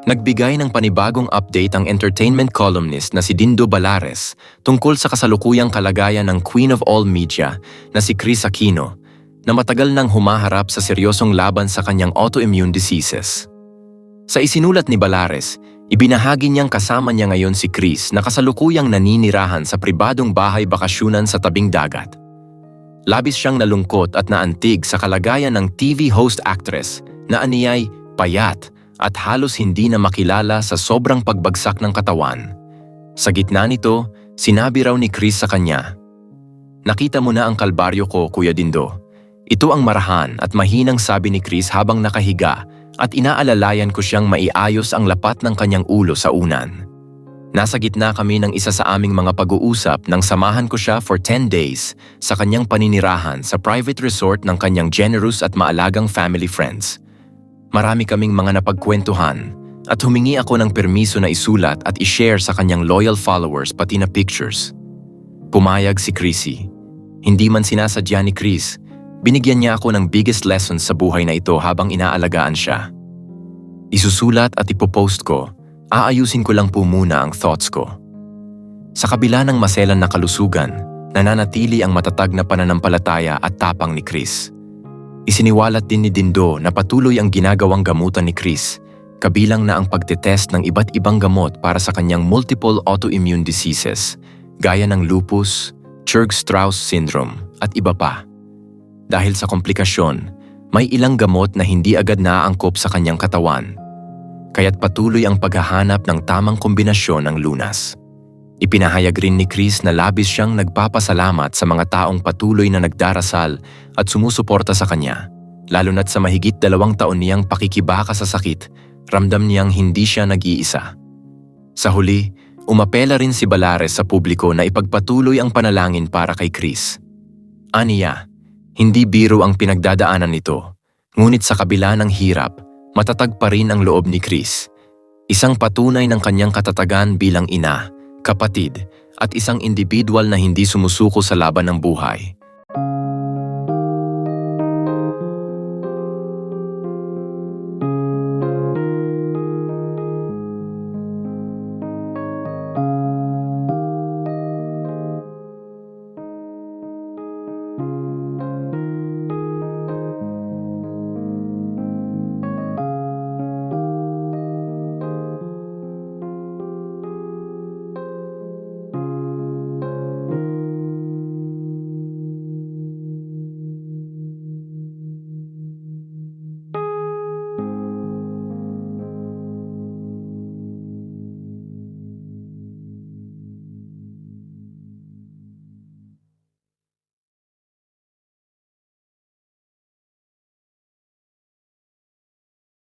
Nagbigay ng panibagong update ang entertainment columnist na si Dindo Balares tungkol sa kasalukuyang kalagayan ng Queen of All Media na si Kris Aquino na matagal nang humaharap sa seryosong laban sa kanyang autoimmune diseases. Sa isinulat ni Balares, ibinahagi niyang kasama niya ngayon si Kris na kasalukuyang naninirahan sa pribadong bahay bakasyunan sa tabing dagat. Labis siyang nalungkot at naantig sa kalagayan ng TV host actress na aniyay payat at halos hindi na makilala sa sobrang pagbagsak ng katawan. Sa gitna nito, sinabi raw ni Kris sa kanya, "Nakita mo na ang kalbaryo ko, Kuya Dindo. Ito ang marahan at mahinang sabi ni Kris habang nakahiga at inaalalayan ko siyang maiayos ang lapat ng kanyang ulo sa unan. Nasa gitna kami ng isa sa aming mga pag-uusap nang samahan ko siya for 10 days sa kanyang paninirahan sa private resort ng kanyang generous at maalagang family friends. Marami kaming mga napagkwentuhan at humingi ako ng permiso na isulat at i-share sa kanyang loyal followers pati na pictures." Pumayag si Chrissy. Hindi man sinasadya ni Kris, binigyan niya ako ng biggest lessons sa buhay na ito habang inaalagaan siya. "Isusulat at ipopost ko, aayusin ko lang po muna ang thoughts ko." Sa kabila ng maselan na kalusugan, nananatili ang matatag na pananampalataya at tapang ni Kris. Isiniwalat din ni Dindo na patuloy ang ginagawang gamutan ni Kris, kabilang na ang pagtetest ng iba't ibang gamot para sa kanyang multiple autoimmune diseases, gaya ng lupus, Churg-Strauss syndrome at iba pa. Dahil sa komplikasyon, may ilang gamot na hindi agad naaangkop sa kanyang katawan, kaya't patuloy ang paghahanap ng tamang kombinasyon ng lunas. Ipinahayag rin ni Kris na labis siyang nagpapasalamat sa mga taong patuloy na nagdarasal at sumusuporta sa kanya. Lalo na't sa mahigit 2 taon niyang pakikibaka sa sakit, ramdam niyang hindi siya nag-iisa. Sa huli, umapela rin si Balares sa publiko na ipagpatuloy ang panalangin para kay Kris. Aniya, hindi biro ang pinagdadaanan nito, ngunit sa kabila ng hirap, matatag pa rin ang loob ni Kris. Isang patunay ng kanyang katatagan bilang ina, kapatid, at isang individual na hindi sumusuko sa laban ng buhay.